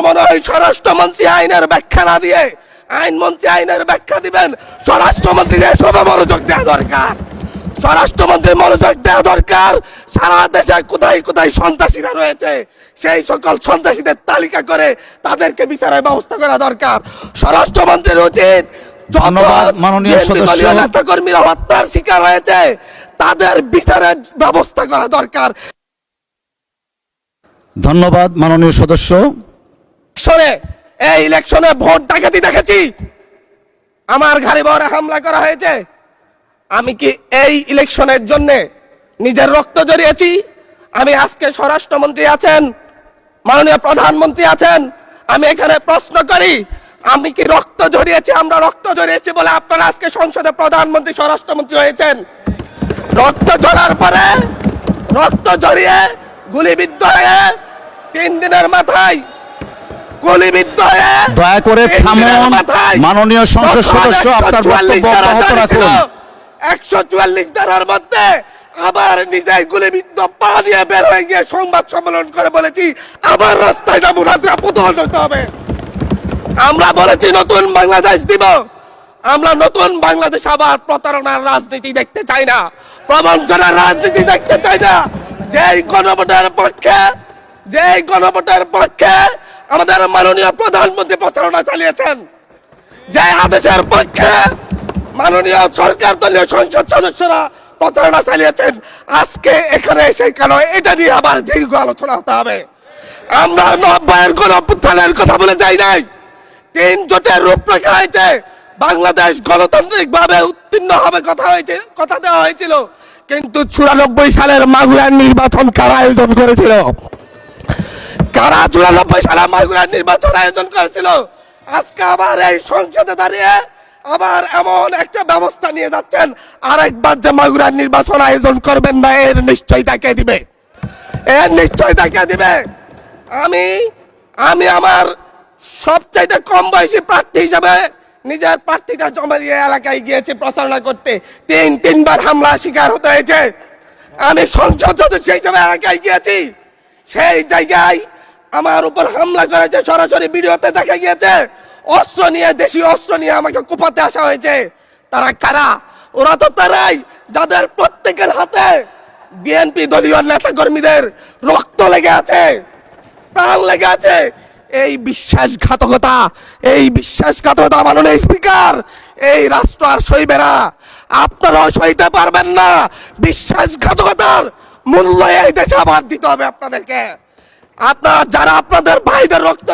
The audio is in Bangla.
মনে হয় স্বরাষ্ট্রমন্ত্রী আইনের ব্যাখ্যা না দিয়ে আইনমন্ত্রী আইনের ব্যাখ্যা দিবেন। স্বরাষ্ট্রমন্ত্রীর এসবে মনোযোগ দেওয়া দরকার। স্বরাষ্ট্রমন্ত্রীর মনোযোগ দেওয়া দরকার। সারা দেশে কোথায় কোথায় সন্ত্রাসীরা রয়েছে সেই সকল সন্ত্রাসীদের তালিকা করে তাদেরকে বিচারের ব্যবস্থা করা দরকার। স্বরাষ্ট্রমন্ত্রীর উচিত ধন্যবাদ মাননীয় সদস্য। নেতাকর্মীরা হত্যার শিকার হয়েছে তাদের বিচারের ব্যবস্থা করা দরকার। ধন্যবাদ মাননীয় সদস্য। এই ইলেকশনে ভোট ডাকাতি দেখেছি, আমার ঘাড়ে বড় হামলা করা হয়েছে। আমি কি এই ইলেকশনের জন্য নিজের রক্ত জড়িয়েছি? আমি আজকে স্বরাষ্ট্রমন্ত্রী আছেন, মাননীয় প্রধানমন্ত্রী আছেন, আমি এখানে প্রশ্ন করি আমি কি রক্ত জড়িয়েছি? আমরা রক্ত জড়িয়েছি বলে আপনারা আজকে সংসদে প্রধানমন্ত্রী স্বরাষ্ট্রমন্ত্রী হয়েছেন। রক্ত ঝরার পরে রক্ত জড়িয়ে গুলিবিদ্ধ হয়ে 3 দিনের মাথায় গুলিবিদ্ধ হয়ে দয়া করে থামুন মাননীয় সংসদ সদস্য, আপনার বক্তব্য অব্যাহত রাখুন। 144 ধারার মধ্যে আবার নিজে গুলিবিদ্ধ পা নিয়ে বের হয়ে গিয়ে সংবাদ সম্মেলন করে বলেছি আবার রাস্তায় নামুন, পুতুল হতে হবে। আমরা বলেছি নতুন বাংলাদেশ দিব। আমরা নতুন বাংলাদেশ আবার প্রতারণার রাজনীতি দেখতে চাই না, প্রবঞ্চনার রাজনীতি দেখতে চাই না। যেই গণভোটের পক্ষে আমাদের মাননীয় প্রধানমন্ত্রী প্রচারণা চালিয়েছেন, যে আদেশের পক্ষে মাননীয় সরকার দলীয় সংসদ সদস্যরা প্রচারণা চালিয়েছেন, আজকে এখানে এসে কেন এটা নিয়ে আবার দীর্ঘ আলোচনা হতে হবে? আমরা 90-এর গণঅভ্যুত্থানের কথা বলে যাই নাই। 3 জোটের রূপরেখা হয়েছে, বাংলাদেশ গণতান্ত্রিক ভাবে উত্তীর্ণ হবে কথা দেওয়া হয়েছিল, কিন্তু 94 সালের মাগুরার নির্বাচন কারা আয়োজন করেছিল? কারা 94 সালে মাগুরার নির্বাচন আয়োজন করেছিল? আজকে আবার এই সংসদে দাঁড়িয়ে আবার এমন একটা ব্যবস্থা নিয়ে যাচ্ছেন, আরেকবার যে মাগুরার নির্বাচন আয়োজন করবেন না এর নিশ্চয়তা কে দিবে? এর নিশ্চয়তা কে দিবে? আমি আমার সবচাইতে কম বয়সী প্রার্থী হিসাবে নিজের প্রার্থীটা জমা দিয়ে এলাকায় গিয়েছি প্রচারণা করতে। 3বার হামলা শিকার হতে হয়েছে। আমি সংসদ সদস্য হিসাবে এলাকায় গিয়েছি, সেই জায়গায় আমার উপর হামলা করেছে, সরাসরি ভিডিওতে দেখা গিয়েছে। অস্ত্র নিয়ে, দেশীয় অস্ত্র নিয়ে আমাকে কোপাতে আসা হয়েছে। তারা কারা? ওরা তো তারাই যাদের প্রত্যেকের হাতে বিএনপি দলীয় নেতা কর্মীদের রক্ত লেগে আছে, প্রাণ লেগে আছে। এই বিশ্বাসঘাতকতা মাননীয় স্পিকার, এই রাষ্ট্র আর সইবে না। আপনারাও সইতে পারবেন না। বিশ্বাসঘাতকতার মূল্য এই দেশে আবার দিতে হবে আপনাদেরকে। আপনারা যারা আপনাদের ভাইদের রক্ত